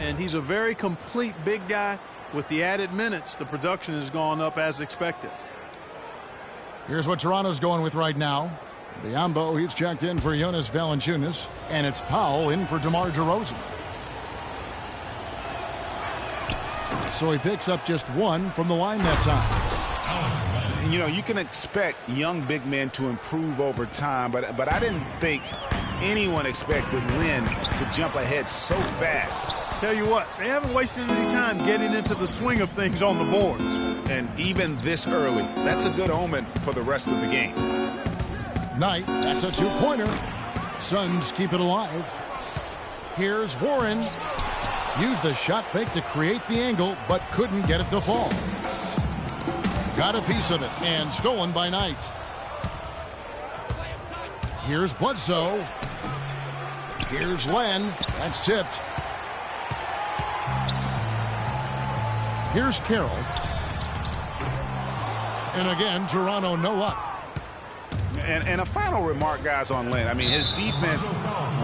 and he's a very complete big guy. With the added minutes, the production has gone up as expected. Here's what Toronto's going with right now. Biombo, he's checked in for Jonas Valanciunas, and it's Powell in for DeMar DeRozan. So he picks up just one from the line that time. You know, you can expect young big men to improve over time, but I didn't think anyone expected Lynn to jump ahead so fast. Tell you what, they haven't wasted any time getting into the swing of things on the boards. And even this early, that's a good omen for the rest of the game. Knight, that's a two-pointer. Suns keep it alive. Here's Warren. Used the shot fake to create the angle, but couldn't get it to fall. Got a piece of it, and stolen by Knight. Here's Bledsoe. Here's Len. That's tipped. Here's Carroll. And again, Toronto no luck. And a final remark, guys, on Len. I mean, his defense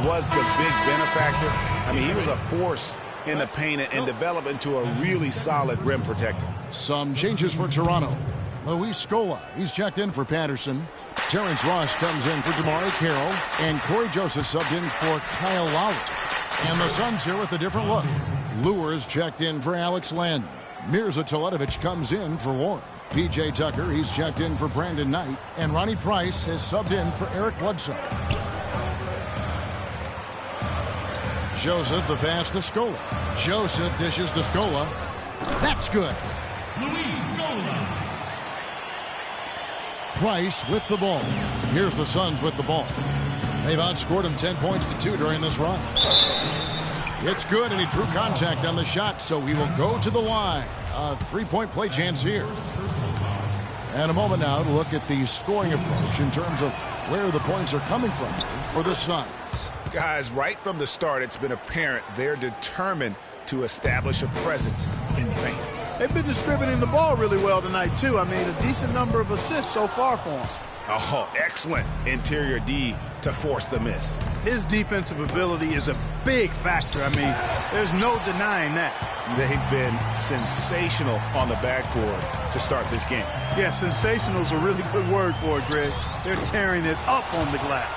was the big benefactor. I mean, he was a force in the paint and developed into a really solid rim protector. Some changes for Toronto. Luis Scola, he's checked in for Patterson. Terrence Ross comes in for DeMar Carroll. And Corey Joseph subbed in for Kyle Lowry. And the Suns here with a different look. Lewis checked in for Alex Len. Mirza Teletovic comes in for Warren. P.J. Tucker, he's checked in for Brandon Knight. And Ronnie Price has subbed in for Eric Bledsoe. Joseph, the pass to Scola. Joseph dishes to Scola. That's good. Luis Scola. Price with the ball. Here's the Suns with the ball. They've outscored him 10 points to 2 during this run. It's good, and he drew contact on the shot, so he will go to the line. A three-point play chance here. And a moment now to look at the scoring approach in terms of where the points are coming from for the Suns. Guys, right from the start, it's been apparent they're determined to establish a presence in the paint. They've been distributing the ball really well tonight, too. I mean, a decent number of assists so far for them. Oh, excellent interior D to force the miss. His defensive ability is a big factor. I mean, there's no denying that. They've been sensational on the backboard to start this game. Yeah, sensational is a really good word for it, Greg. They're tearing it up on the glass.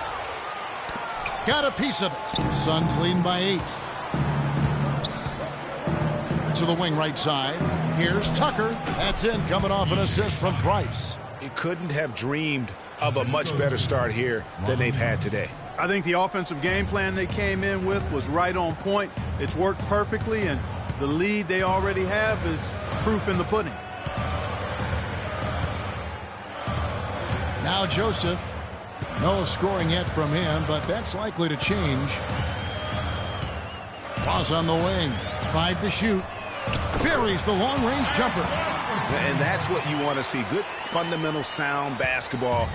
Got a piece of it. Suns leading by 8. To the wing right side. Here's Tucker. That's in, coming off an assist from Price. You couldn't have dreamed of a much better start here than they've had today. I think the offensive game plan they came in with was right on point. It's worked perfectly, and the lead they already have is proof in the pudding. Now Joseph. No scoring yet from him, but that's likely to change. Pass on the wing. 5 to shoot. Buries the long-range jumper. And that's what you want to see. Good, fundamental, sound basketball.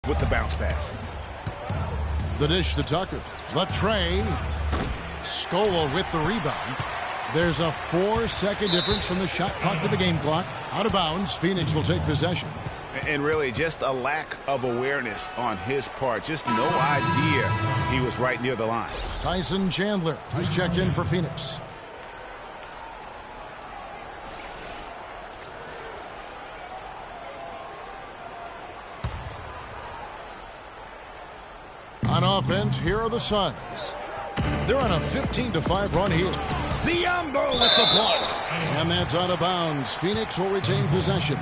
With the bounce pass. The dish to Tucker. The tray. Scola with the rebound. There's a 4-second difference from the shot clock to the game clock. Out of bounds, Phoenix will take possession. And really just a lack of awareness on his part. Just no idea he was right near the line. Tyson Chandler, he's checked in for Phoenix. On offense, here are the Suns. They're on a 15-5 run here. Biombo with the block. And that's out of bounds. Phoenix will retain possession.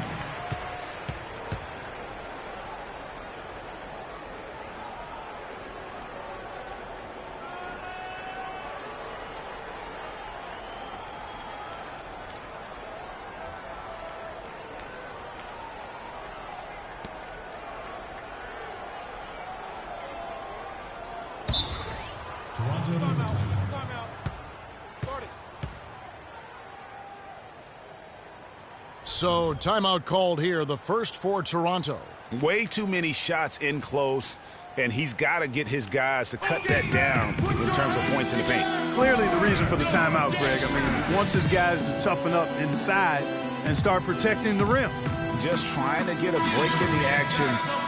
So, timeout called here, the first for Toronto. Way too many shots in close. and he's got to get his guys to cut that down in terms of points in the paint. Clearly the reason for the timeout, Greg. I mean, he wants his guys to toughen up inside and start protecting the rim. Just trying to get a break in the action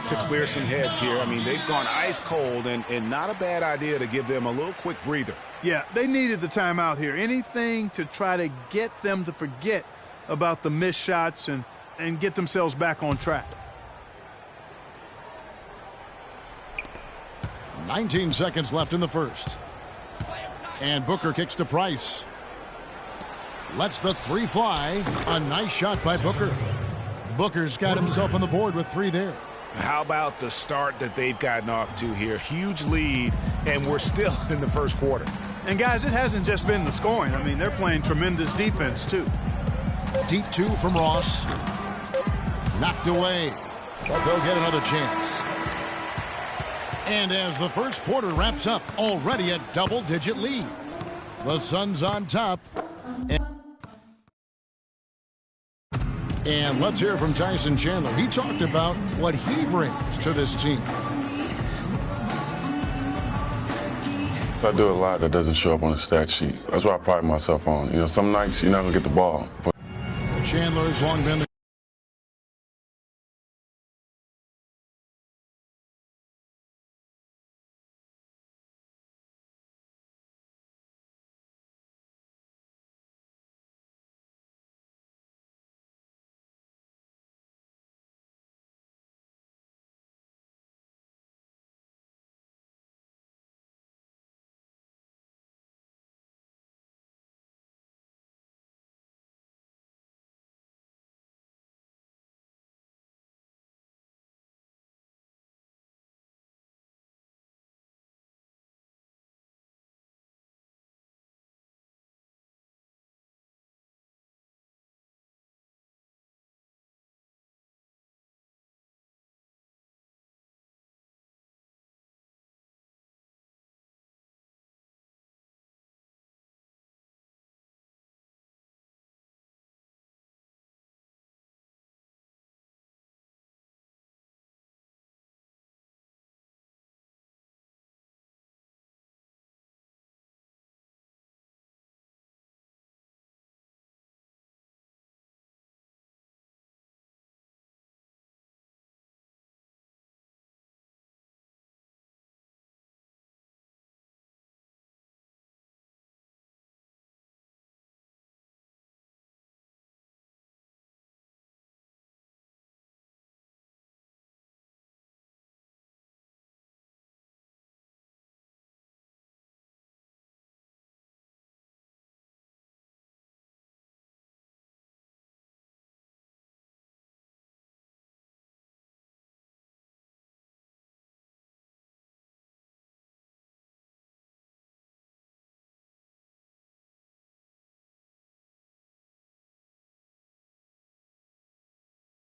to clear some heads here. I mean, they've gone ice cold, and not a bad idea to give them a little quick breather. Yeah, they needed the timeout here. Anything to try to get them to forget about the missed shots and get themselves back on track. 19 seconds left in the first. And Booker kicks to Price. Lets the three fly. A nice shot by Booker. Booker's got himself on the board with 3 there. How about the start that they've gotten off to here? Huge lead, and we're still in the first quarter. And, guys, it hasn't just been the scoring. I mean, they're playing tremendous defense, too. Deep 2 from Ross. Knocked away. But they'll get another chance. And as the first quarter wraps up, already a double-digit lead. The Suns on top. And let's hear from Tyson Chandler. He talked about what he brings to this team. I do a lot that doesn't show up on the stat sheet. That's what I pride myself on. You know, some nights you're not going to get the ball. But Chandler has long been the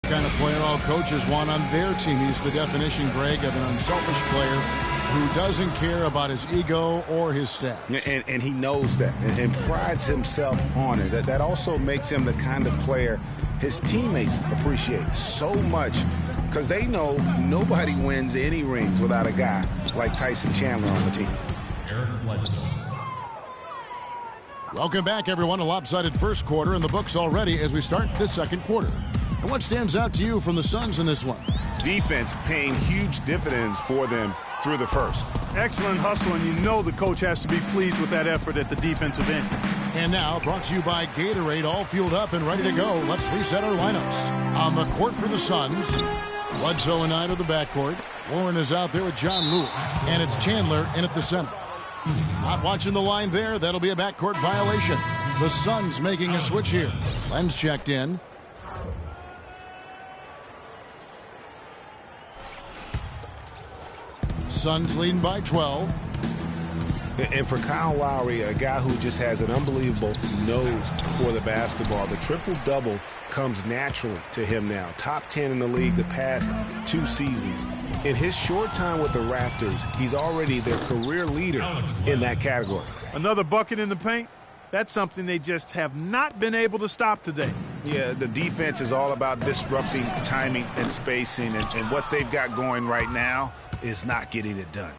kind of player all coaches want on their team. He's the definition, Greg, of an unselfish player who doesn't care about his ego or his stats. And he knows that and prides himself on it. That also makes him the kind of player his teammates appreciate so much because they know nobody wins any rings without a guy like Tyson Chandler on the team. Eric Bledsoe. Welcome back, everyone. A lopsided first quarter in the books already as we start this second quarter. And what stands out to you from the Suns in this one? Defense paying huge dividends for them through the first. Excellent hustle, and you know the coach has to be pleased with that effort at the defensive end. And now, brought to you by Gatorade, all fueled up and ready to go. Let's reset our lineups. On the court for the Suns, Bledsoe and I to the backcourt. Warren is out there with John Lewis, and it's Chandler in at the center. Not watching the line there. That'll be a backcourt violation. The Suns making a switch here. Len's checked in. Suns leading by 12. And for Kyle Lowry, a guy who just has an unbelievable nose for the basketball, the triple-double comes naturally to him now. Top 10 in the league the past 2 seasons. In his short time with the Raptors, he's already their career leader in that category. Another bucket in the paint. That's something they just have not been able to stop today. Yeah, the defense is all about disrupting timing and spacing, and what they've got going right now is not getting it done.